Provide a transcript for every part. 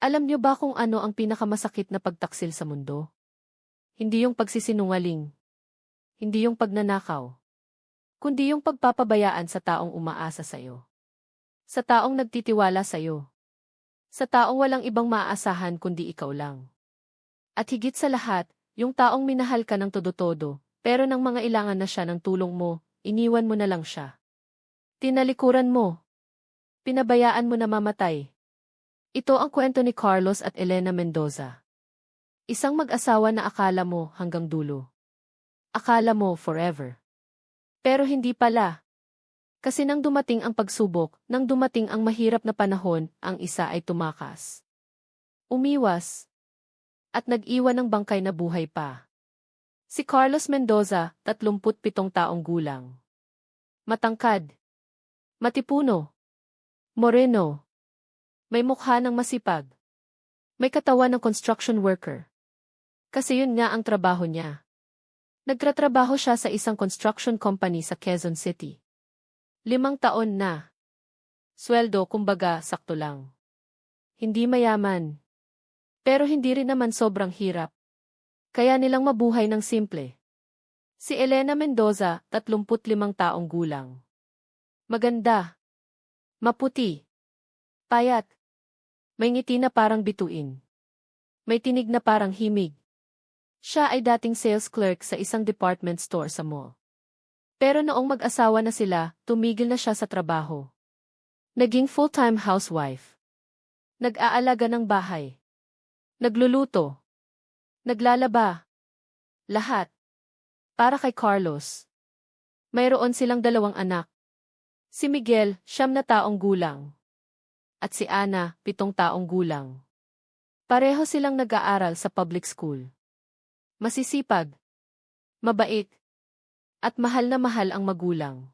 Alam niyo ba kung ano ang pinakamasakit na pagtaksil sa mundo? Hindi yung pagsisinungaling. Hindi yung pagnanakaw. Kundi yung pagpapabayaan sa taong umaasa sa'yo. Sa taong nagtitiwala sa'yo. Sa taong walang ibang maaasahan kundi ikaw lang. At higit sa lahat, yung taong minahal ka ng todo-todo, pero nang mga ilangan na siya ng tulong mo, iniwan mo na lang siya. Tinalikuran mo. Pinabayaan mo na mamatay. Ito ang kwento ni Carlos at Elena Mendoza. Isang mag-asawa na akala mo hanggang dulo. Akala mo forever. Pero hindi pala. Kasi nang dumating ang pagsubok, nang dumating ang mahirap na panahon, ang isa ay tumakas. Umiwas. At nag-iwan ng bangkay na buhay pa. Si Carlos Mendoza, 37 taong gulang. Matangkad. Matipuno. Moreno. May mukha ng masipag. May katawan ng construction worker. Kasi yun nga ang trabaho niya. Nagtratrabaho siya sa isang construction company sa Quezon City. 5 taon na. Sweldo kumbaga sakto lang. Hindi mayaman. Pero hindi rin naman sobrang hirap. Kaya nilang mabuhay ng simple. Si Elena Mendoza, 35 taong gulang. Maganda. Maputi. Payat. May ngiti na parang bituin. May tinig na parang himig. Siya ay dating sales clerk sa isang department store sa mall. Pero noong mag-asawa na sila, tumigil na siya sa trabaho. Naging full-time housewife. Nag-aalaga ng bahay. Nagluluto. Naglalaba. Lahat. Para kay Carlos. Mayroon silang 2 anak. Si Miguel, 9 na taong gulang. At si Ana, 7 taong gulang. Pareho silang nag-aaral sa public school. Masisipag. Mabait. At mahal na mahal ang magulang.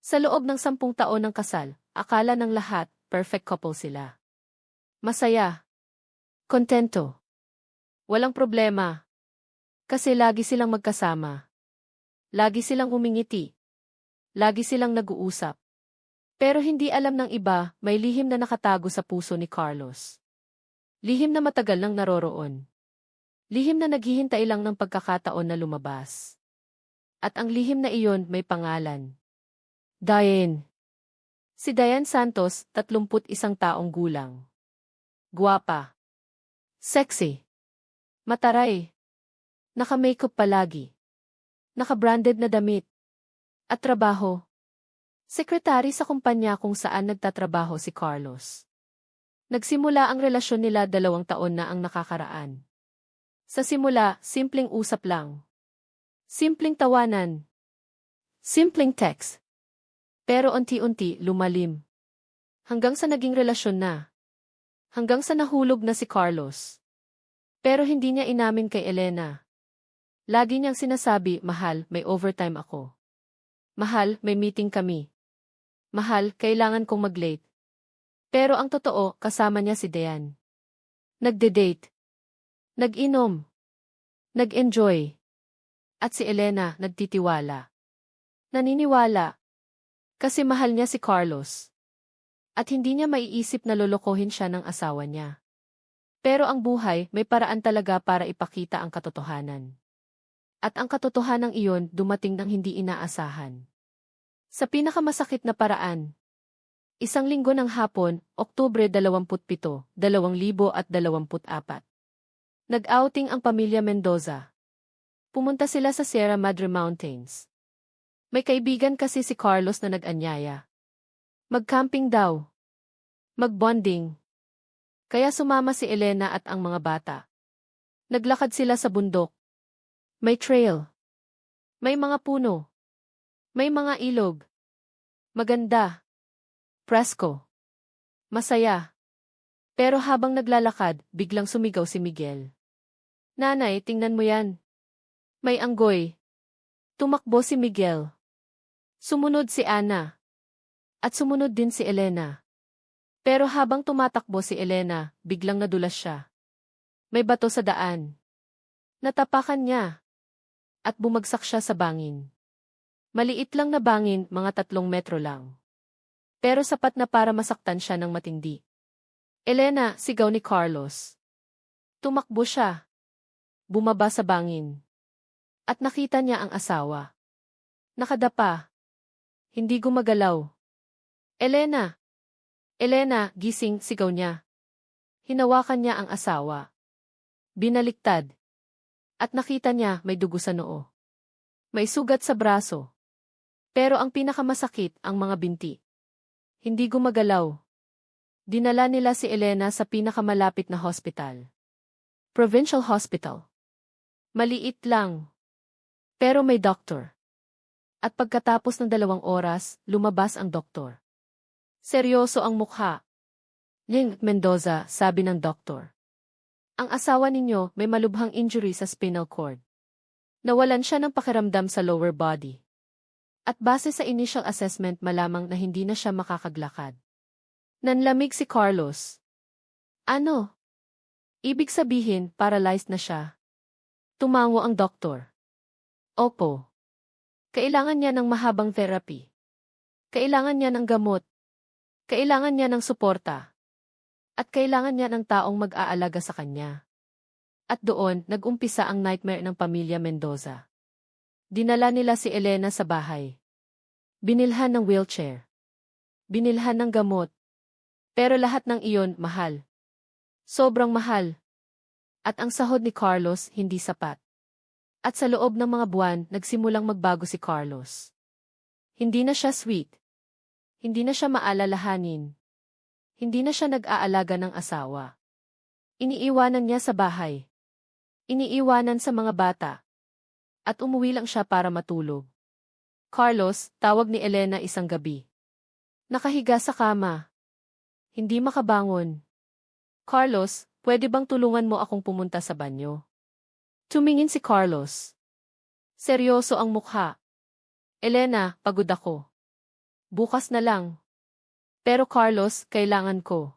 Sa loob ng 10 taon ng kasal, akala ng lahat, perfect couple sila. Masaya. Kontento. Walang problema. Kasi lagi silang magkasama. Lagi silang umingiti. Lagi silang nag-uusap. Pero hindi alam ng iba, may lihim na nakatago sa puso ni Carlos. Lihim na matagal nang naroroon. Lihim na naghihintay lang ng pagkakataon na lumabas. At ang lihim na iyon may pangalan. Diane. Si Diane Santos, 31 taong gulang. Guwapa. Sexy. Mataray. Naka-makeup palagi. Naka-branded na damit. At trabaho. Sekretary sa kumpanya kung saan nagtatrabaho si Carlos. Nagsimula ang relasyon nila 2 taon na ang nakakaraan. Sa simula, simpleng usap lang. Simpleng tawanan. Simpleng text. Pero unti-unti lumalim. Hanggang sa naging relasyon na. Hanggang sa nahulog na si Carlos. Pero hindi niya inamin kay Elena. Lagi niyang sinasabi, mahal, may overtime ako. Mahal, may meeting kami. Mahal, kailangan kong mag-late. Pero ang totoo, kasama niya si Diane. Nagde-date. Nag-inom. Nag-enjoy. At si Elena, nagtitiwala. Naniniwala. Kasi mahal niya si Carlos. At hindi niya maiisip na lolokohin siya ng asawa niya. Pero ang buhay, may paraan talaga para ipakita ang katotohanan. At ang katotohanan iyon, dumating ng hindi inaasahan. Sa pinakamasakit na paraan. 1 linggo ng hapon, Oktubre 27, 2024. Nag-outing ang pamilya Mendoza. Pumunta sila sa Sierra Madre Mountains. May kaibigan kasi si Carlos na nag-anyaya. Mag-camping daw. Mag-bonding. Kaya sumama si Elena at ang mga bata. Naglakad sila sa bundok. May trail. May mga puno. May mga ilog. Maganda. Presko. Masaya. Pero habang naglalakad, biglang sumigaw si Miguel. Nanay, tingnan mo yan. May anggoy. Tumakbo si Miguel. Sumunod si Ana. At sumunod din si Elena. Pero habang tumatakbo si Elena, biglang nadulas siya. May bato sa daan. Natapakan niya. At bumagsak siya sa bangin. Maliit lang na bangin, mga 3 metro lang. Pero sapat na para masaktan siya ng matindi. Elena, sigaw ni Carlos. Tumakbo siya. Bumaba sa bangin. At nakita niya ang asawa. Nakadapa. Hindi gumagalaw. Elena! Elena, gising, sigaw niya. Hinawakan niya ang asawa. Binaliktad. At nakita niya may dugo sa noo. May sugat sa braso. Pero ang pinakamasakit, ang mga binti. Hindi gumagalaw. Dinala nila si Elena sa pinakamalapit na hospital. Provincial Hospital. Maliit lang. Pero may doktor. At pagkatapos ng 2 oras, lumabas ang doktor. Seryoso ang mukha. Ling Mendoza, sabi ng doktor. Ang asawa ninyo may malubhang injury sa spinal cord. Nawalan siya ng pakiramdam sa lower body. At base sa initial assessment malamang na hindi na siya makakaglakad. Nanlamig si Carlos. Ano? Ibig sabihin, paralyzed na siya. Tumango ang doktor. Opo. Kailangan niya ng mahabang therapy. Kailangan niya ng gamot. Kailangan niya ng suporta. At kailangan niya ng taong mag-aalaga sa kanya. At doon, nag-umpisa ang nightmare ng pamilya Mendoza. Dinala nila si Elena sa bahay. Binilhan ng wheelchair. Binilhan ng gamot. Pero lahat ng iyon, mahal. Sobrang mahal. At ang sahod ni Carlos, hindi sapat. At sa loob ng mga buwan, nagsimulang magbago si Carlos. Hindi na siya sweet. Hindi na siya maalalahanin. Hindi na siya nag-aalaga ng asawa. Iniiwanan niya sa bahay. Iniiwanan sa mga bata. At umuwi lang siya para matulog. Carlos, tawag ni Elena isang gabi. Nakahiga sa kama. Hindi makabangon. Carlos, pwede bang tulungan mo akong pumunta sa banyo? Tumingin si Carlos. Seryoso ang mukha. Elena, pagod ako. Bukas na lang. Pero Carlos, kailangan ko.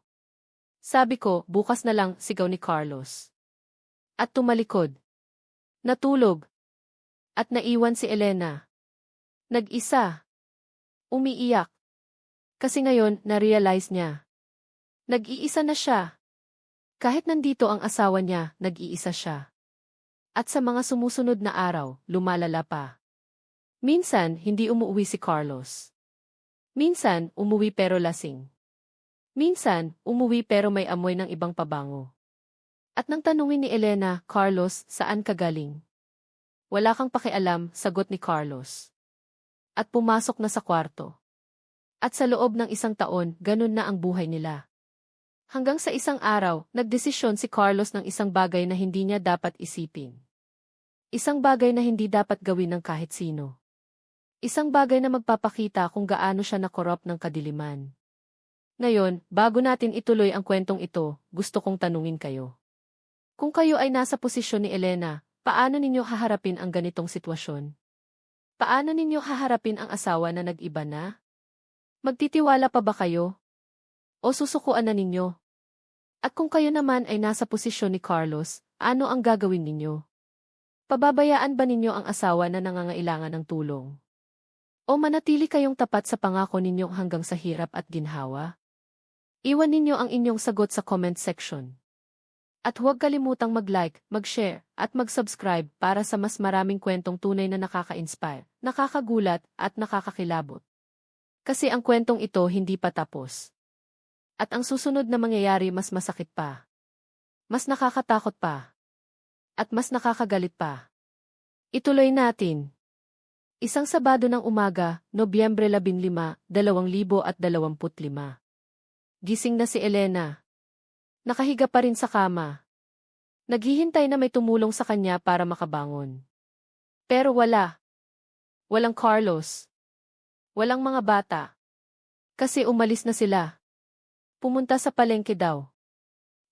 Sabi ko, bukas na lang, sigaw ni Carlos. At tumalikod. Natulog. At naiwan si Elena. Nag-isa. Umiiyak. Kasi ngayon, na-realize niya. Nag-iisa na siya. Kahit nandito ang asawa niya, nag-iisa siya. At sa mga sumusunod na araw, lumalala pa. Minsan, hindi umuwi si Carlos. Minsan, umuwi pero lasing. Minsan, umuwi pero may amoy ng ibang pabango. At nang tanungin ni Elena, Carlos, saan ka galing? Wala kang pakialam, sagot ni Carlos. At pumasok na sa kwarto. At sa loob ng 1 taon, ganun na ang buhay nila. Hanggang sa isang araw, nagdesisyon si Carlos ng isang bagay na hindi niya dapat isipin. Isang bagay na hindi dapat gawin ng kahit sino. Isang bagay na magpapakita kung gaano siya na-corrupt ng kadiliman. Ngayon, bago natin ituloy ang kwentong ito, gusto kong tanungin kayo. Kung kayo ay nasa posisyon ni Elena, paano ninyo haharapin ang ganitong sitwasyon? Paano ninyo haharapin ang asawa na nag-iba na? Magtitiwala pa ba kayo? O susukuan na ninyo? At kung kayo naman ay nasa posisyon ni Carlos, ano ang gagawin ninyo? Pababayaan ba ninyo ang asawa na nangangailangan ng tulong? O manatili kayong tapat sa pangako ninyo hanggang sa hirap at ginhawa? Iwan ninyo ang inyong sagot sa comment section. At huwag kalimutang mag-like, mag-share, at mag-subscribe para sa mas maraming kwentong tunay na nakaka-inspire, nakakagulat, at nakakakilabot. Kasi ang kwentong ito hindi pa tapos. At ang susunod na mangyayari mas masakit pa. Mas nakakatakot pa. At mas nakakagalit pa. Ituloy natin. Isang Sabado ng umaga, Nobyembre 15, 2025. Gising na si Elena. Nakahiga pa rin sa kama. Naghihintay na may tumulong sa kanya para makabangon. Pero wala. Walang Carlos. Walang mga bata. Kasi umalis na sila. Pumunta sa palengke daw.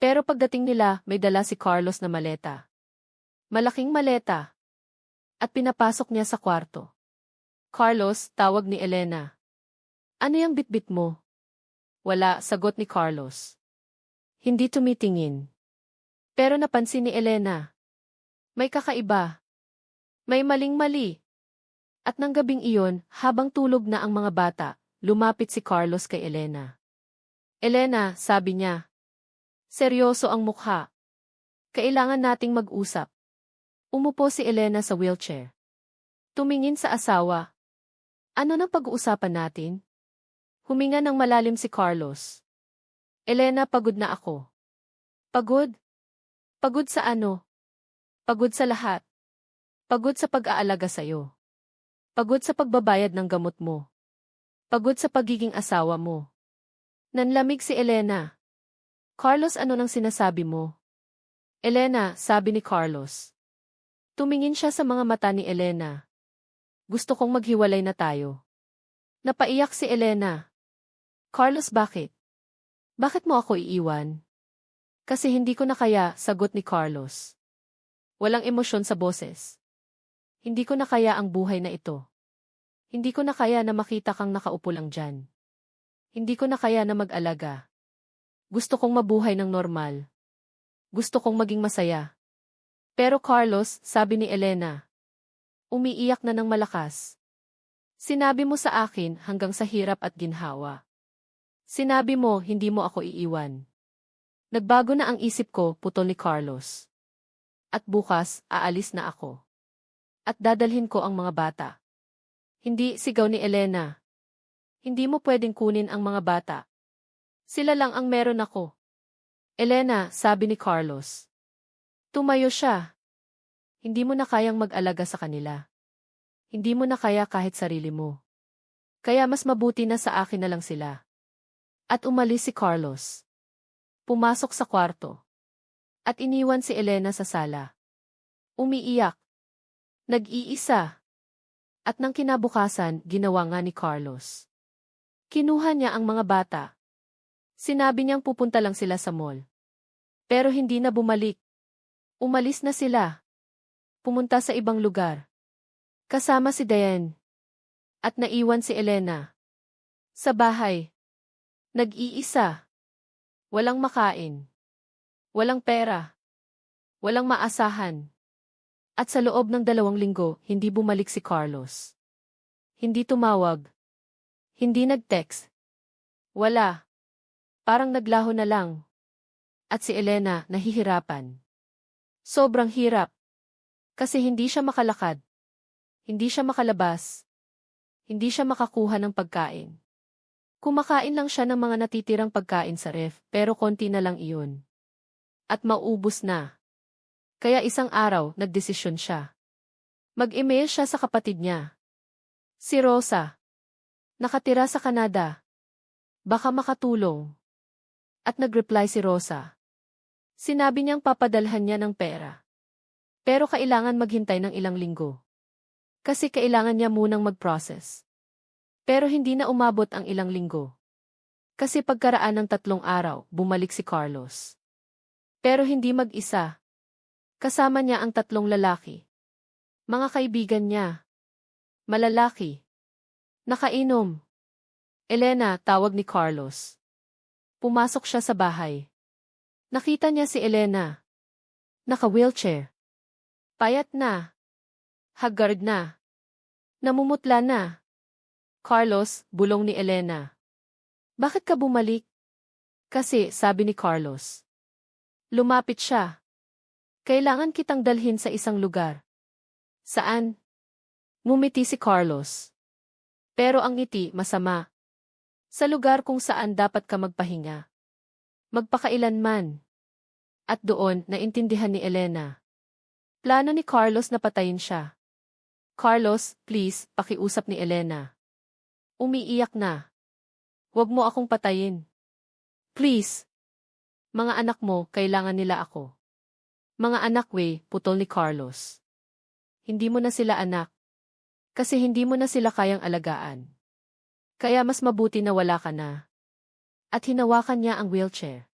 Pero pagdating nila, may dala si Carlos na maleta. Malaking maleta. At pinapasok niya sa kwarto. Carlos, tawag ni Elena. Ano yung bitbit mo? Wala, sagot ni Carlos. Hindi tumitingin. Pero napansin ni Elena. May kakaiba. May maling-mali. At nang gabing iyon, habang tulog na ang mga bata, lumapit si Carlos kay Elena. Elena, sabi niya. Seryoso ang mukha. Kailangan nating mag-usap. Umupo si Elena sa wheelchair. Tumingin sa asawa. Ano nang pag-uusapan natin? Huminga ng malalim si Carlos. Elena, pagod na ako. Pagod? Pagod sa ano? Pagod sa lahat. Pagod sa pag-aalaga sa'yo. Pagod sa pagbabayad ng gamot mo. Pagod sa pagiging asawa mo. Nanlamig si Elena. Carlos, ano nang sinasabi mo? Elena, sabi ni Carlos. Tumingin siya sa mga mata ni Elena. Gusto kong maghiwalay na tayo. Napaiyak si Elena. Carlos, bakit? Bakit mo ako iiwan? Kasi hindi ko na kaya, sagot ni Carlos. Walang emosyon sa boses. Hindi ko na kaya ang buhay na ito. Hindi ko na kaya na makita kang nakaupo lang dyan. Hindi ko na kaya na mag-alaga. Gusto kong mabuhay ng normal. Gusto kong maging masaya. Pero Carlos, sabi ni Elena. Umiiyak na ng malakas. Sinabi mo sa akin hanggang sa hirap at ginhawa. Sinabi mo hindi mo ako iiwan. Nagbago na ang isip ko, putol ni Carlos. At bukas, aalis na ako. At dadalhin ko ang mga bata. Hindi, sigaw ni Elena. Hindi mo pwedeng kunin ang mga bata. Sila lang ang meron ako. Elena, sabi ni Carlos. Tumayo siya. Hindi mo na kayang mag-alaga sa kanila. Hindi mo na kaya kahit sarili mo. Kaya mas mabuti na sa akin na lang sila. At umalis si Carlos. Pumasok sa kwarto. At iniwan si Elena sa sala. Umiiyak. Nag-iisa. At nang kinabukasan, ginawa nga ni Carlos. Kinuha niya ang mga bata. Sinabi niyang pupunta lang sila sa mall. Pero hindi na bumalik. Umalis na sila. Pumunta sa ibang lugar. Kasama si Diane. At naiwan si Elena. Sa bahay. Nag-iisa. Walang makain. Walang pera. Walang maasahan. At sa loob ng 2 linggo, hindi bumalik si Carlos. Hindi tumawag. Hindi nag-text. Wala. Parang naglaho na lang. At si Elena, nahihirapan. Sobrang hirap. Kasi hindi siya makalakad. Hindi siya makalabas. Hindi siya makakuha ng pagkain. Kumakain lang siya ng mga natitirang pagkain sa ref, pero konti na lang iyon. At maubos na. Kaya isang araw, nagdesisyon siya. Mag-email siya sa kapatid niya. Si Rosa. Nakatira sa Canada. Baka makatulong. At nag-reply si Rosa. Sinabi niyang papadalhan niya ng pera. Pero kailangan maghintay ng ilang linggo. Kasi kailangan niya munang mag-process. Pero hindi na umabot ang ilang linggo. Kasi pagkaraan ng 3 araw, bumalik si Carlos. Pero hindi mag-isa. Kasama niya ang 3 lalaki. Mga kaibigan niya. Malalaki. Nakainom. Elena, tawag ni Carlos. Pumasok siya sa bahay. Nakita niya si Elena. Naka-wheelchair. Payat na. Haggard na. Namumutla na. Carlos, bulong ni Elena. Bakit ka bumalik? Kasi, sabi ni Carlos. Lumapit siya. Kailangan kitang dalhin sa isang lugar. Saan? Ngumiti si Carlos. Pero ang ngiti, masama. Sa lugar kung saan dapat ka magpahinga. Magpakailanman. At doon, naintindihan ni Elena. Plano ni Carlos na patayin siya. Carlos, please, pakiusap ni Elena. Umiiyak na. Huwag mo akong patayin. Please. Mga anak mo, kailangan nila ako. Mga anak, putol ni Carlos. Hindi mo na sila anak. Kasi hindi mo na sila kayang alagaan. Kaya mas mabuti na wala ka na. At hinawakan niya ang wheelchair.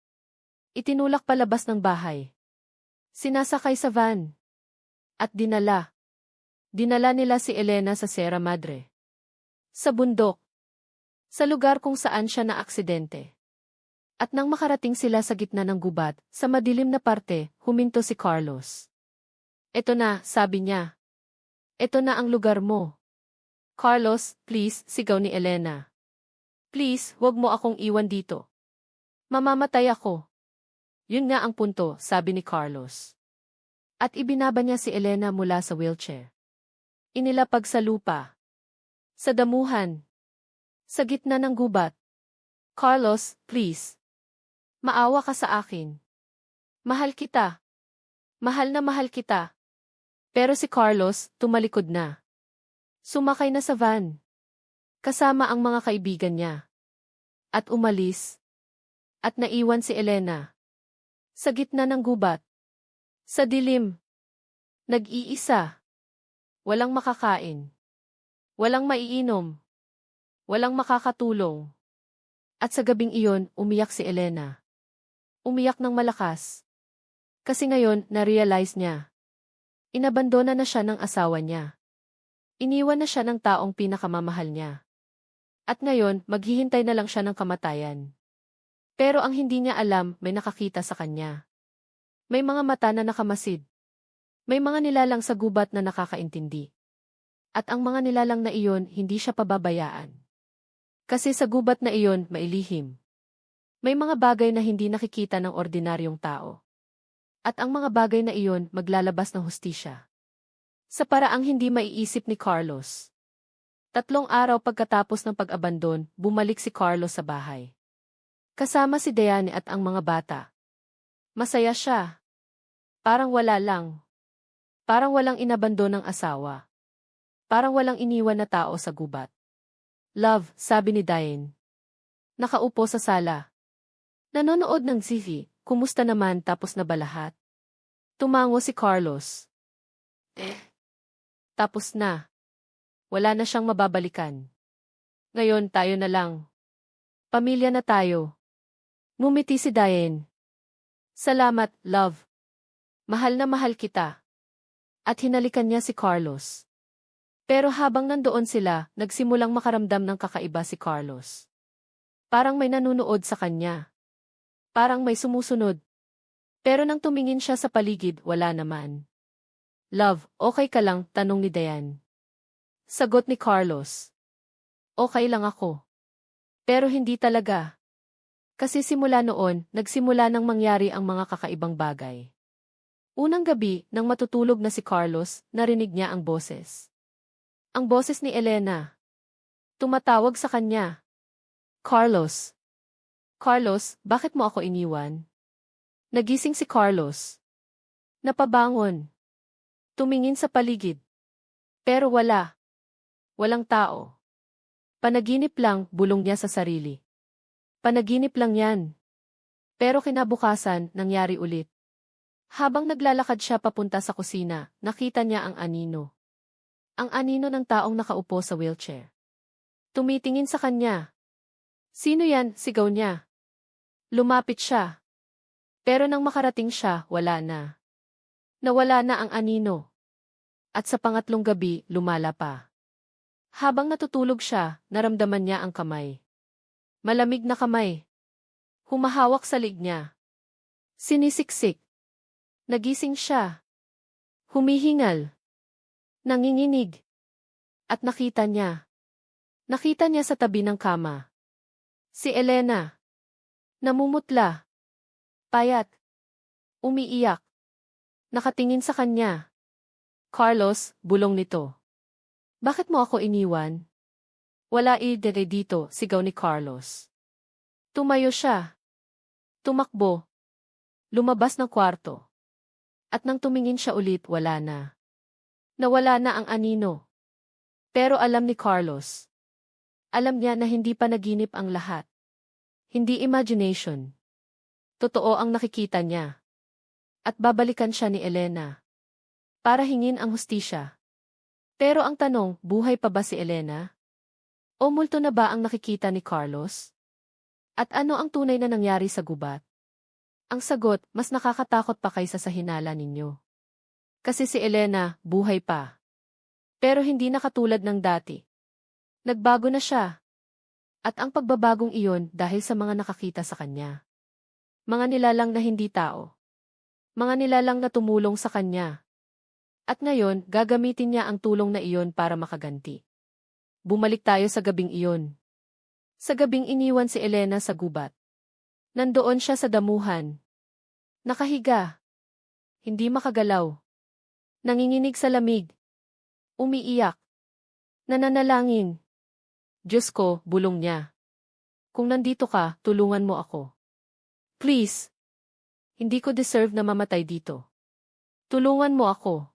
Itinulak palabas ng bahay. Sinasakay sa van. At dinala. Dinala nila si Elena sa Sierra Madre. Sa bundok. Sa lugar kung saan siya na-aksidente. At nang makarating sila sa gitna ng gubat, sa madilim na parte, huminto si Carlos. Eto na, sabi niya. Eto na ang lugar mo. Carlos, please, sigaw ni Elena. Please, huwag mo akong iwan dito. Mamamatay ako. Yun nga ang punto, sabi ni Carlos. At ibinaba niya si Elena mula sa wheelchair. Inilapag sa lupa. Sa damuhan. Sa gitna ng gubat. Carlos, please. Maawa ka sa akin. Mahal kita. Mahal na mahal kita. Pero si Carlos, tumalikod na. Sumakay na sa van. Kasama ang mga kaibigan niya. At umalis. At naiwan si Elena. Sa gitna ng gubat. Sa dilim. Nag-iisa. Walang makakain. Walang maiinom. Walang makakatulong. At sa gabing iyon, umiyak si Elena. Umiyak ng malakas. Kasi ngayon, na-realize niya. Inabandona na siya ng asawa niya. Iniwan na siya ng taong pinakamamahal niya. At ngayon, maghihintay na lang siya ng kamatayan. Pero ang hindi niya alam, may nakakita sa kanya. May mga mata na nakamasid. May mga nilalang sa gubat na nakakaintindi. At ang mga nilalang na iyon, hindi siya pababayaan. Kasi sa gubat na iyon, mailihim. May mga bagay na hindi nakikita ng ordinaryong tao. At ang mga bagay na iyon, maglalabas ng hustisya. Sa paraang hindi maiisip ni Carlos. 3 araw pagkatapos ng pag-abandon, bumalik si Carlos sa bahay. Kasama si Diane at ang mga bata. Masaya siya. Parang wala lang. Parang walang inabandon ng asawa. Parang walang iniwan na tao sa gubat. Love, sabi ni Diane. Nakaupo sa sala. Nanonood ng TV, kumusta naman tapos na ba lahat? Tumango si Carlos. Tapos na. Wala na siyang mababalikan. Ngayon tayo na lang. Pamilya na tayo. Ngumiti si Diane. Salamat, love. Mahal na mahal kita. At hinalikan niya si Carlos. Pero habang nandoon sila, nagsimulang makaramdam ng kakaiba si Carlos. Parang may nanunood sa kanya. Parang may sumusunod. Pero nang tumingin siya sa paligid, wala naman. Love, okay ka lang? Tanong ni Diane. Sagot ni Carlos. Okay lang ako. Pero hindi talaga. Kasi simula noon, nagsimula nang mangyari ang mga kakaibang bagay. Unang gabi, nang matutulog na si Carlos, narinig niya ang boses. Ang boses ni Elena. Tumatawag sa kanya. Carlos. Carlos, bakit mo ako iniwan? Nagising si Carlos. Napabangon. Tumingin sa paligid. Pero wala. Walang tao. Panaginip lang, bulong niya sa sarili. Panaginip lang yan. Pero kinabukasan, nangyari ulit. Habang naglalakad siya papunta sa kusina, nakita niya ang anino. Ang anino ng taong nakaupo sa wheelchair. Tumitingin sa kanya. Sino yan? Sigaw niya. Lumapit siya. Pero nang makarating siya, wala na. Nawala na ang anino. At sa pangatlong gabi, lumala pa. Habang natutulog siya, naramdaman niya ang kamay. Malamig na kamay. Humahawak sa lig niya. Sinisiksik. Nagising siya. Humihingal. Nanginginig. At nakita niya. Nakita niya sa tabi ng kama. Si Elena. Namumutla. Payat. Umiiyak. Nakatingin sa kanya. Carlos, bulong nito. Bakit mo ako iniwan? Wala idere dito, sigaw ni Carlos. Tumayo siya. Tumakbo. Lumabas ng kwarto. At nang tumingin siya ulit, wala na. Nawala na ang anino. Pero alam ni Carlos. Alam niya na hindi panaginip ang lahat. Hindi imagination. Totoo ang nakikita niya. At babalikan siya ni Elena. Para hingin ang hustisya. Pero ang tanong, buhay pa ba si Elena? O multo na ba ang nakikita ni Carlos? At ano ang tunay na nangyari sa gubat? Ang sagot, mas nakakatakot pa kaysa sa hinala ninyo. Kasi si Elena, buhay pa. Pero hindi na katulad ng dati. Nagbago na siya. At ang pagbabagong iyon dahil sa mga nakakita sa kanya. Mga nilalang na hindi tao. Mga nilalang na tumulong sa kanya. At ngayon, gagamitin niya ang tulong na iyon para makaganti. Bumalik tayo sa gabing iyon. Sa gabing iniwan si Elena sa gubat. Nandoon siya sa damuhan. Nakahiga. Hindi makagalaw. Nanginginig sa lamig. Umiiyak. Nananalangin. Diyos ko, bulong niya. Kung nandito ka, tulungan mo ako. Please. Hindi ko deserve na mamatay dito. Tulungan mo ako.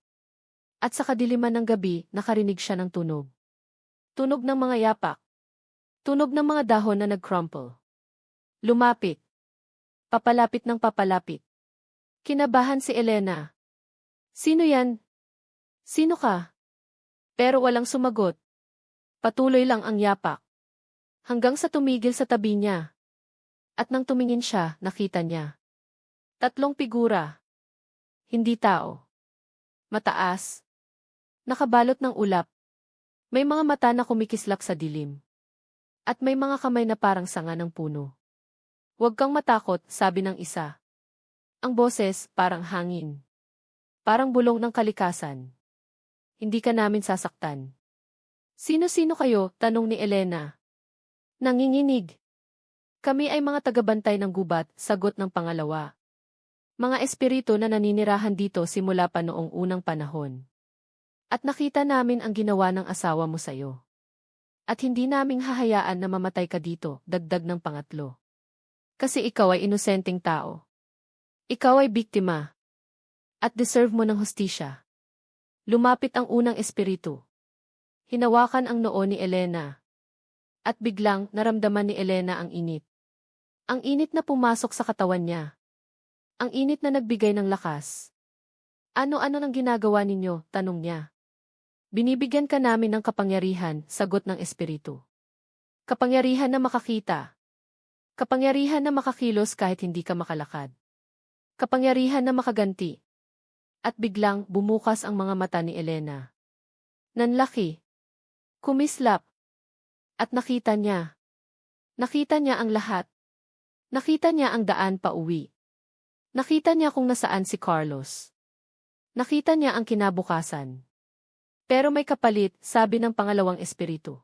At sa kadiliman ng gabi, nakarinig siya ng tunog. Tunog ng mga yapak. Tunog ng mga dahon na nag-crumple. Lumapit. Papalapit ng papalapit. Kinabahan si Elena. Sino yan? Sino ka? Pero walang sumagot. Patuloy lang ang yapak. Hanggang sa tumigil sa tabi niya. At nang tumingin siya, nakita niya. 3 figura. Hindi tao. Mataas. Nakabalot ng ulap. May mga mata na kumikislap sa dilim. At may mga kamay na parang sanga ng puno. Huwag kang matakot, sabi ng isa. Ang boses, parang hangin. Parang bulong ng kalikasan. Hindi ka namin sasaktan. Sino-sino kayo? Tanong ni Elena. Nanginginig. Kami ay mga tagabantay ng gubat, sagot ng pangalawa. Mga espiritu na naninirahan dito simula pa noong unang panahon. At nakita namin ang ginawa ng asawa mo sayo. At hindi naming hahayaan na mamatay ka dito, dagdag ng pangatlo. Kasi ikaw ay inosenteng tao. Ikaw ay biktima. At deserve mo ng hustisya. Lumapit ang unang espiritu. Hinawakan ang noo ni Elena. At biglang naramdaman ni Elena ang init. Ang init na pumasok sa katawan niya. Ang init na nagbigay ng lakas. Ano-ano nang ginagawa ninyo? Tanong niya. Binibigyan ka namin ng kapangyarihan, sagot ng espiritu. Kapangyarihan na makakita. Kapangyarihan na makakilos kahit hindi ka makalakad. Kapangyarihan na makaganti. At biglang bumukas ang mga mata ni Elena. Nanlaki. Kumislap. At nakita niya. Nakita niya ang lahat. Nakita niya ang daan pa uwi. Nakita niya kung nasaan si Carlos. Nakita niya ang kinabukasan. Pero may kapalit, sabi ng pangalawang espiritu.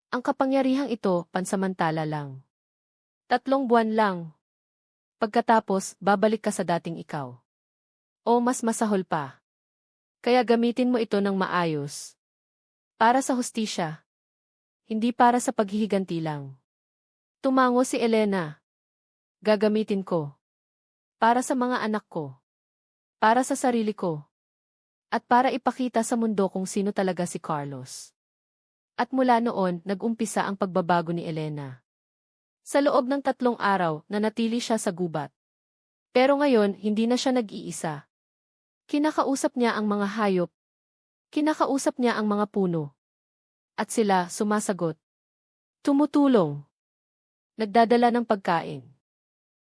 Ang kapangyarihang ito, pansamantala lang. 3 buwan lang. Pagkatapos, babalik ka sa dating ikaw. O mas masahol pa. Kaya gamitin mo ito ng maayos. Para sa hustisya. Hindi para sa paghihiganti lang. Tumango si Elena. Gagamitin ko. Para sa mga anak ko. Para sa sarili ko. At para ipakita sa mundo kung sino talaga si Carlos. At mula noon, nag-umpisa ang pagbabago ni Elena. Sa loob ng 3 araw, nanatili siya sa gubat. Pero ngayon, hindi na siya nag-iisa. Kinakausap niya ang mga hayop. Kinakausap niya ang mga puno. At sila, sumasagot. Tumutulong. Nagdadala ng pagkain.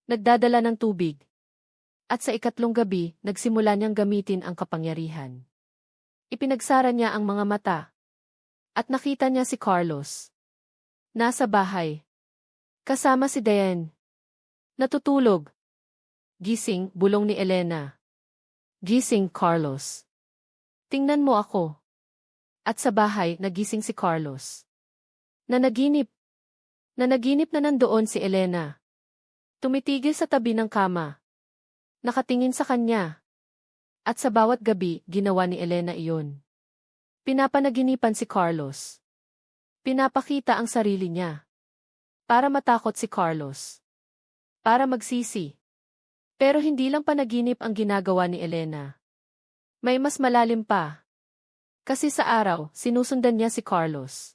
Nagdadala ng tubig. At sa 4 gabi, nagsimula niyang gamitin ang kapangyarihan. Ipinagsara niya ang mga mata. At nakita niya si Carlos. Nasa bahay. Kasama si Diane. Natutulog. Gising, bulong ni Elena. Gising, Carlos. Tingnan mo ako. At sa bahay, nagising si Carlos. Nanaginip. Nanaginip na nandoon si Elena. Tumitigil sa tabi ng kama. Nakatingin sa kanya. At sa bawat gabi, ginawa ni Elena iyon. Pinapanaginipan si Carlos. Pinapakita ang sarili niya. Para matakot si Carlos. Para magsisi. Pero hindi lang panaginip ang ginagawa ni Elena. May mas malalim pa. Kasi sa araw, sinusundan niya si Carlos.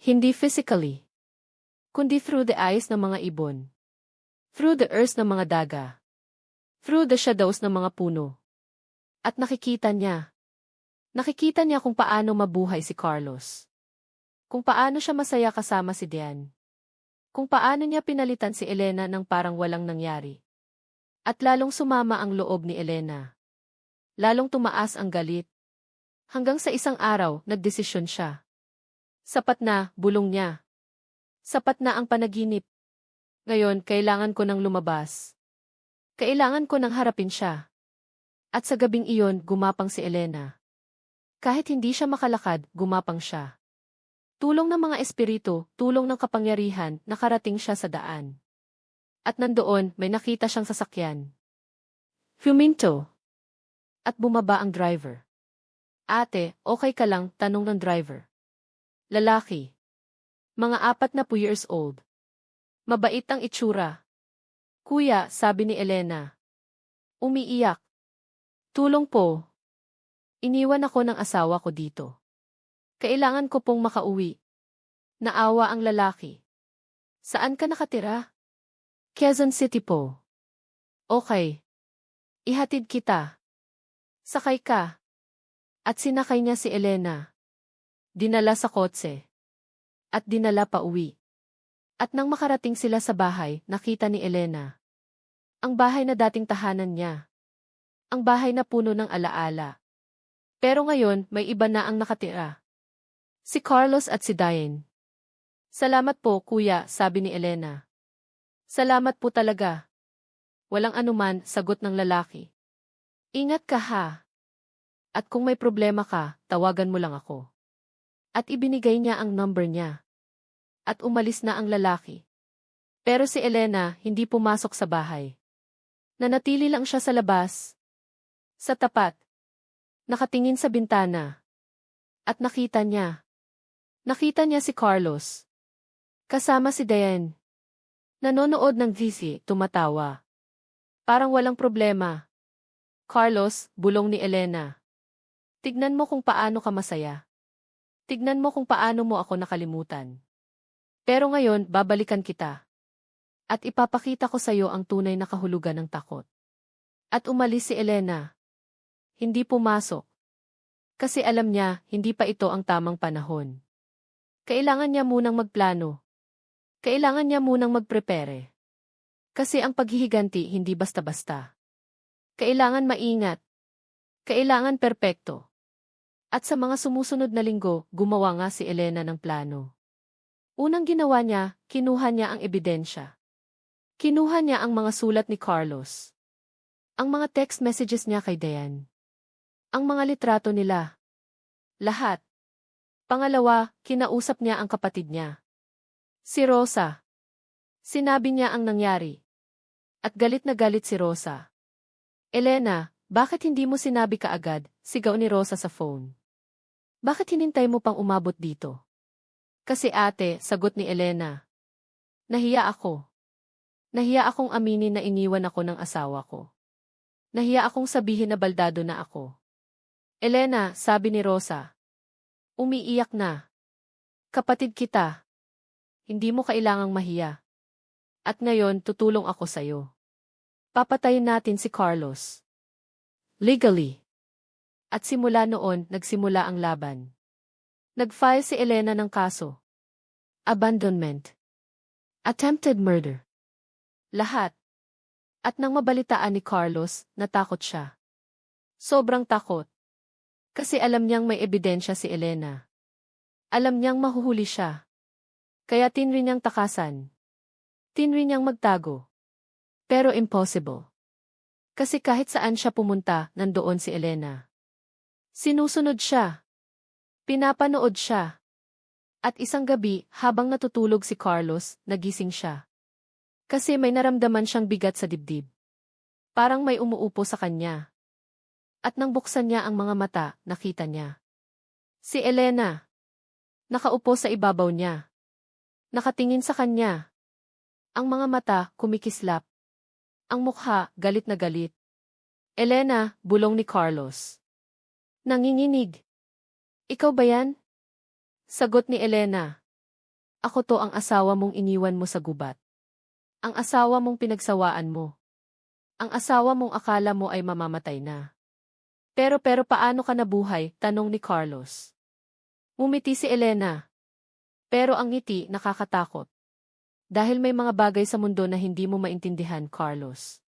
Hindi physically. Kundi through the eyes ng mga ibon. Through the earth ng mga daga. Through the shadows ng mga puno. At nakikita niya. Nakikita niya kung paano mabuhay si Carlos. Kung paano siya masaya kasama si Diane. Kung paano niya pinalitan si Elena ng parang walang nangyari. At lalong sumama ang loob ni Elena. Lalong tumaas ang galit. Hanggang sa isang araw, nagdesisyon siya. Sapat na, bulong niya. Sapat na ang panaginip. Ngayon, kailangan ko nang lumabas. Kailangan ko nang harapin siya. At sa gabing iyon, gumapang si Elena. Kahit hindi siya makalakad, gumapang siya. Tulong ng mga espiritu, tulong ng kapangyarihan, nakarating siya sa daan. At nandoon, may nakita siyang sasakyan. Huminto. At bumaba ang driver. Ate, okay ka lang? Tanong ng driver. Lalaki. Mga 40 years old. Mabait ang itsura. Kuya, sabi ni Elena. Umiiyak. Tulong po. Iniwan ako ng asawa ko dito. Kailangan ko pong makauwi. Naawa ang lalaki. Saan ka nakatira? Quezon City po. Okay. Ihatid kita. Sakay ka. At sinakay niya si Elena. Dinala sa kotse. At dinala pa uwi. At nang makarating sila sa bahay, nakita ni Elena ang bahay na dating tahanan niya. Ang bahay na puno ng alaala. Pero ngayon, may iba na ang nakatira. Si Carlos at si Diane. Salamat po, kuya, sabi ni Elena. Salamat po talaga. Walang anuman, sagot ng lalaki. Ingat ka ha. At kung may problema ka, tawagan mo lang ako. At ibinigay niya ang number niya. At umalis na ang lalaki. Pero si Elena hindi pumasok sa bahay. Nanatili lang siya sa labas. Sa tapat. Nakatingin sa bintana. At nakita niya. Nakita niya si Carlos. Kasama si Diane. Nanonood ng TV, tumatawa. Parang walang problema. Carlos, bulong ni Elena. Tignan mo kung paano ka masaya. Tignan mo kung paano mo ako nakalimutan. Pero ngayon, babalikan kita. At ipapakita ko sa iyo ang tunay na kahulugan ng takot. At umalis si Elena. Hindi pumasok. Kasi alam niya, hindi pa ito ang tamang panahon. Kailangan niya munang magplano. Kailangan niya munang magprepare. Kasi ang paghihiganti hindi basta-basta. Kailangan maingat. Kailangan perpekto. At sa mga sumusunod na linggo, gumawa nga si Elena ng plano. Unang ginawa niya, kinuha niya ang ebidensya. Kinuha niya ang mga sulat ni Carlos. Ang mga text messages niya kay Diane. Ang mga litrato nila. Lahat. Pangalawa, kinausap niya ang kapatid niya. Si Rosa. Sinabi niya ang nangyari. At galit na galit si Rosa. Elena, bakit hindi mo sinabi kaagad? Sigaw ni Rosa sa phone. Bakit hinintay mo pang umabot dito? Kasi ate, sagot ni Elena. Nahiya ako. Nahiya akong aminin na iniwan ako ng asawa ko. Nahiya akong sabihin na baldado na ako. Elena, sabi ni Rosa. Umiiyak na. Kapatid kita. Hindi mo kailangang mahiya. At ngayon, tutulong ako sa'yo. Papatayin natin si Carlos. Legally. At simula noon, nagsimula ang laban. Nag-file si Elena ng kaso. Abandonment. Attempted murder. Lahat. At nang mabalitaan ni Carlos, natakot siya. Sobrang takot. Kasi alam niyang may ebidensya si Elena. Alam niyang mahuhuli siya. Kaya tinri niyang takasan. Tinri niyang magtago. Pero impossible. Kasi kahit saan siya pumunta, nandoon si Elena. Sinusunod siya. Pinapanood siya. At isang gabi, habang natutulog si Carlos, nagising siya. Kasi may naramdaman siyang bigat sa dibdib. Parang may umuupo sa kanya. At nang buksan niya ang mga mata, nakita niya si Elena. Nakaupo sa ibabaw niya. Nakatingin sa kanya. Ang mga mata, kumikislap. Ang mukha, galit na galit. Elena, bulong ni Carlos. Nanginginig. Ikaw ba yan? Sagot ni Elena. Ako to ang asawa mong iniwan mo sa gubat. Ang asawa mong pinagsawaan mo. Ang asawa mong akala mo ay mamamatay na. Pero paano ka nabuhay? Tanong ni Carlos. Ngumiti si Elena. Pero ang ngiti nakakatakot. Dahil may mga bagay sa mundo na hindi mo maintindihan, Carlos.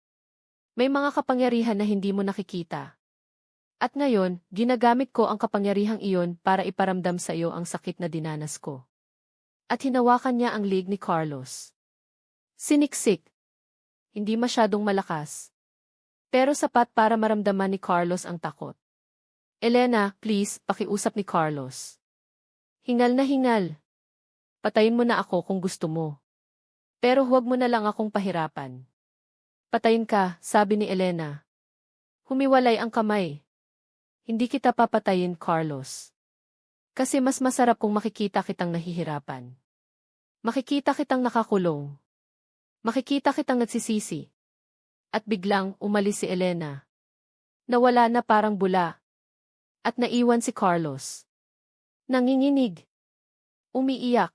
May mga kapangyarihan na hindi mo nakikita. At ngayon, ginagamit ko ang kapangyarihang iyon para iparamdam sa iyo ang sakit na dinanas ko. At hinawakan niya ang leg ni Carlos. Siniksik. Hindi masyadong malakas. Pero sapat para maramdaman ni Carlos ang takot. Elena, please, pakiusap ni Carlos. Hingal na hingal. Patayin mo na ako kung gusto mo. Pero huwag mo na lang akong pahirapan. Patayin ka, sabi ni Elena. Humiwalay ang kamay. Hindi kita papatayin, Carlos. Kasi mas masarap kung makikita kitang nahihirapan. Makikita kitang nakakulong. Makikita kitang nagsisisi. At biglang umalis si Elena. Nawala na parang bula. At naiwan si Carlos. Nanginginig. Umiiyak.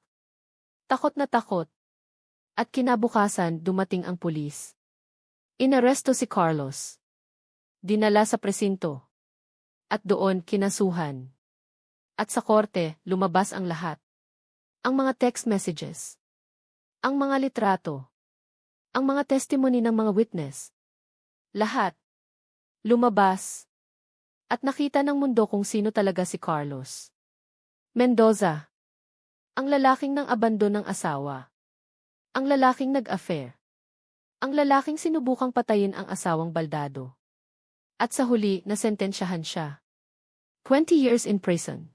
Takot na takot. At kinabukasan dumating ang pulis. Inaresto si Carlos. Dinala sa presinto. At doon kinasuhan. At sa korte, lumabas ang lahat. Ang mga text messages. Ang mga litrato. Ang mga testimony ng mga witness. Lahat. Lumabas. At nakita ng mundo kung sino talaga si Carlos Mendoza. Ang lalaking nang abandon ng asawa. Ang lalaking nag-affair. Ang lalaking sinubukang patayin ang asawang baldado. At sa huli, nasentensyahan siya. 20 years in prison.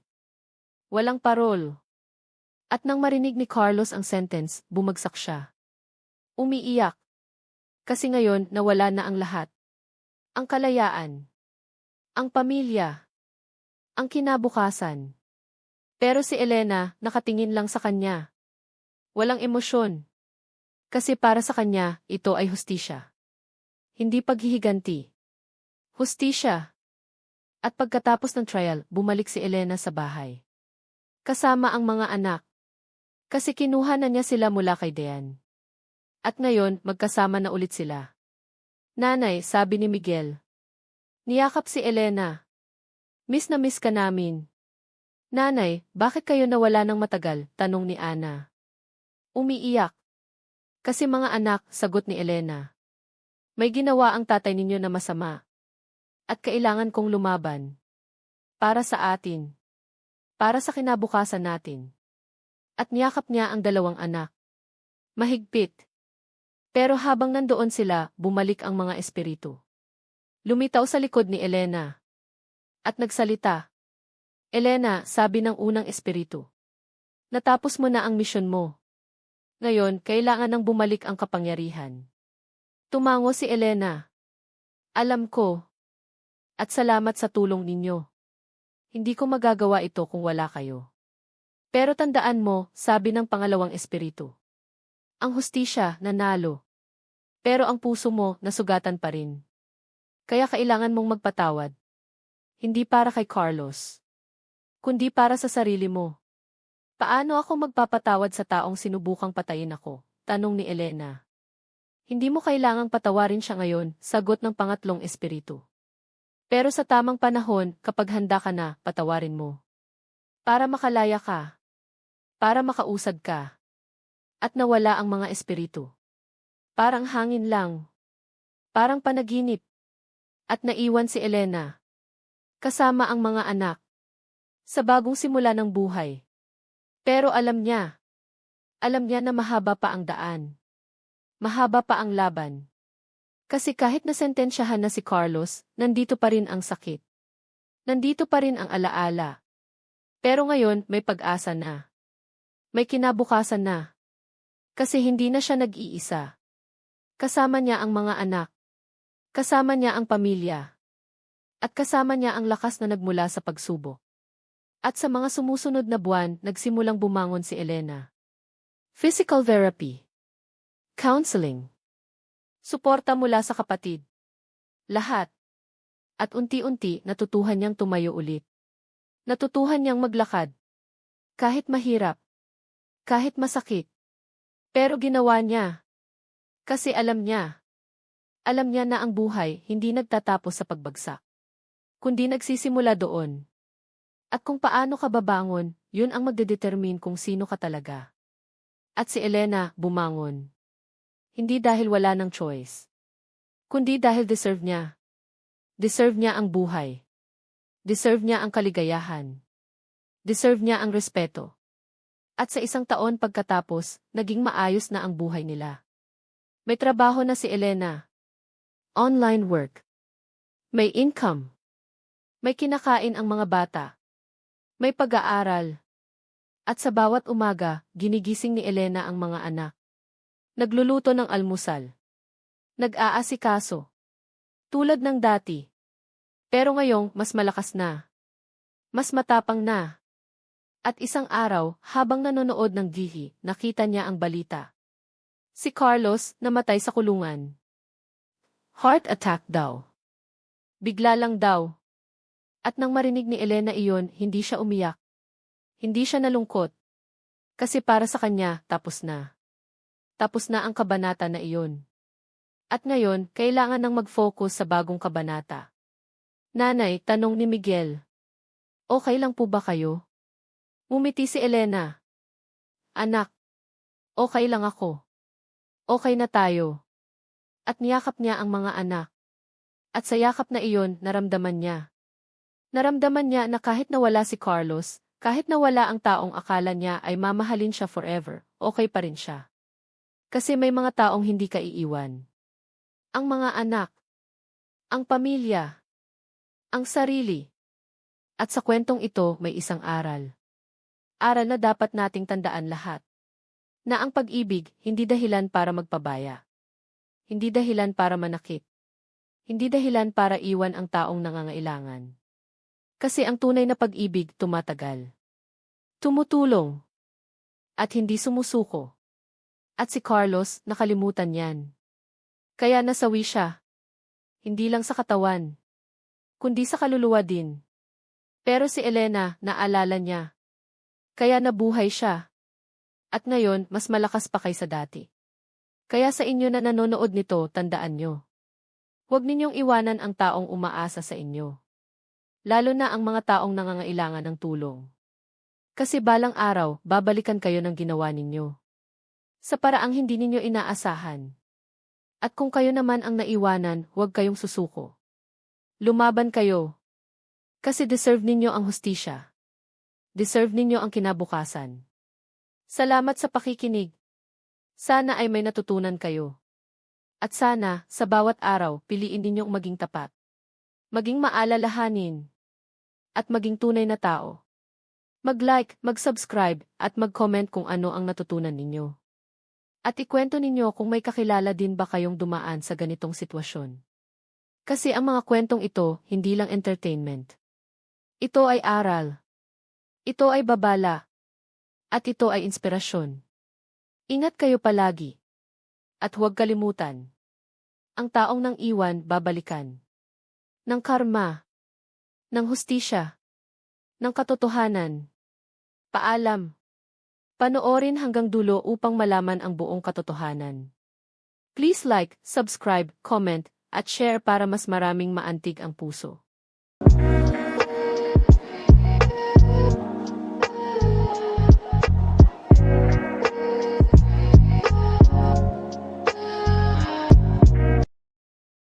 Walang parol. At nang marinig ni Carlos ang sentence, bumagsak siya. Umiiyak. Kasi ngayon, nawala na ang lahat. Ang kalayaan. Ang pamilya. Ang kinabukasan. Pero si Elena, nakatingin lang sa kanya. Walang emosyon. Kasi para sa kanya, ito ay hustisya. Hindi paghihiganti. Hustisya. At pagkatapos ng trial, bumalik si Elena sa bahay. Kasama ang mga anak. Kasi kinuha na niya sila mula kay Dean. At ngayon, magkasama na ulit sila. Nanay, sabi ni Miguel. Niyakap si Elena. Miss na miss ka namin. Nanay, bakit kayo nawala ng matagal? Tanong ni Ana. Umiiyak. Kasi mga anak, sagot ni Elena. May ginawa ang tatay ninyo na masama. At kailangan kong lumaban. Para sa atin. Para sa kinabukasan natin. At niyakap niya ang dalawang anak. Mahigpit. Pero habang nandoon sila, bumalik ang mga espiritu. Lumitaw sa likod ni Elena. At nagsalita. Elena, sabi ng unang espiritu. Natapos mo na ang misyon mo. Ngayon, kailangan nang bumalik ang kapangyarihan. Tumango si Elena. Alam ko. At salamat sa tulong ninyo. Hindi ko magagawa ito kung wala kayo. Pero tandaan mo, sabi ng pangalawang espiritu. Ang hustisya, nanalo. Pero ang puso mo, nasugatan pa rin. Kaya kailangan mong magpatawad. Hindi para kay Carlos. Kundi para sa sarili mo. Paano ako magpapatawad sa taong sinubukang patayin ako? Tanong ni Elena. Hindi mo kailangang patawarin siya ngayon, sagot ng pangatlong espiritu. Pero sa tamang panahon, kapag handa ka na, patawarin mo. Para makalaya ka. Para makausad ka. At nawala ang mga espiritu. Parang hangin lang. Parang panaginip. At naiwan si Elena. Kasama ang mga anak. Sa bagong simula ng buhay. Pero alam niya na mahaba pa ang daan. Mahaba pa ang laban. Kasi kahit nasentensyahan na si Carlos, nandito pa rin ang sakit. Nandito pa rin ang alaala. Pero ngayon, may pag-asa na. May kinabukasan na. Kasi hindi na siya nag-iisa. Kasama niya ang mga anak. Kasama niya ang pamilya. At kasama niya ang lakas na nagmula sa pagsubok. At sa mga sumusunod na buwan, nagsimulang bumangon si Elena. Physical therapy. Counseling. Suporta mula sa kapatid. Lahat. At unti-unti, natutuhan niyang tumayo ulit. Natutuhan niyang maglakad. Kahit mahirap. Kahit masakit. Pero ginawa niya. Kasi alam niya. Alam niya na ang buhay hindi nagtatapos sa pagbagsak. Kundi nagsisimula doon. At kung paano ka babangon, yun ang magdedetermine kung sino ka talaga. At si Elena, bumangon. Hindi dahil wala ng choice. Kundi dahil deserve niya. Deserve niya ang buhay. Deserve niya ang kaligayahan. Deserve niya ang respeto. At sa 1 taon pagkatapos, naging maayos na ang buhay nila. May trabaho na si Elena. Online work. May income. May kinakain ang mga bata. May pag-aaral. At sa bawat umaga, ginigising ni Elena ang mga anak. Nagluluto ng almusal. Nag-aasikaso. Tulad ng dati. Pero ngayong mas malakas na. Mas matapang na. At isang araw, habang nanonood ng TV, nakita niya ang balita. Si Carlos namatay sa kulungan. Heart attack daw. Bigla lang daw. At nang marinig ni Elena iyon, hindi siya umiyak. Hindi siya nalungkot. Kasi para sa kanya, tapos na. Tapos na ang kabanata na iyon. At ngayon, kailangan nang mag-focus sa bagong kabanata. Nanay, tanong ni Miguel. Okay lang po ba kayo? Ngumiti si Elena. Anak. Okay lang ako. Okay na tayo. At niyakap niya ang mga anak. At sa yakap na iyon, naramdaman niya. Naramdaman niya na kahit nawala si Carlos, kahit nawala ang taong akala niya ay mamahalin siya forever, okay pa rin siya. Kasi may mga taong hindi ka iiwan. Ang mga anak. Ang pamilya. Ang sarili. At sa kwentong ito may isang aral. Aral na dapat nating tandaan lahat. Na ang pag-ibig, hindi dahilan para magpabaya. Hindi dahilan para manakit. Hindi dahilan para iwan ang taong nangangailangan. Kasi ang tunay na pag-ibig tumatagal. Tumutulong. At hindi sumusuko. At si Carlos, nakalimutan yan. Kaya nasawi siya. Hindi lang sa katawan. Kundi sa kaluluwa din. Pero si Elena, naalala niya. Kaya nabuhay siya. At ngayon, mas malakas pa kaysa dati. Kaya sa inyo na nanonood nito, tandaan nyo. Huwag ninyong iwanan ang taong umaasa sa inyo. Lalo na ang mga taong nangangailangan ng tulong. Kasi balang araw, babalikan kayo ng ginawa ninyo. Sa paraang hindi ninyo inaasahan. At kung kayo naman ang naiwanan, huwag kayong susuko. Lumaban kayo. Kasi deserve ninyo ang hustisya. Deserve ninyo ang kinabukasan. Salamat sa pakikinig. Sana ay may natutunan kayo. At sana, sa bawat araw, piliin ninyong maging tapat. Maging maalalahanin. At maging tunay na tao. Mag-like, mag-subscribe, at mag-comment kung ano ang natutunan ninyo. At ikwento ninyo kung may kakilala din ba kayong dumaan sa ganitong sitwasyon. Kasi ang mga kwentong ito, hindi lang entertainment. Ito ay aral. Ito ay babala. At ito ay inspirasyon. Ingat kayo palagi. At huwag kalimutan. Ang taong nang iwan, babalikan. Ng karma. Ng hustisya. Ng katotohanan. Paalam. Panoorin hanggang dulo upang malaman ang buong katotohanan. Please like, subscribe, comment, at share para mas maraming maantig ang puso.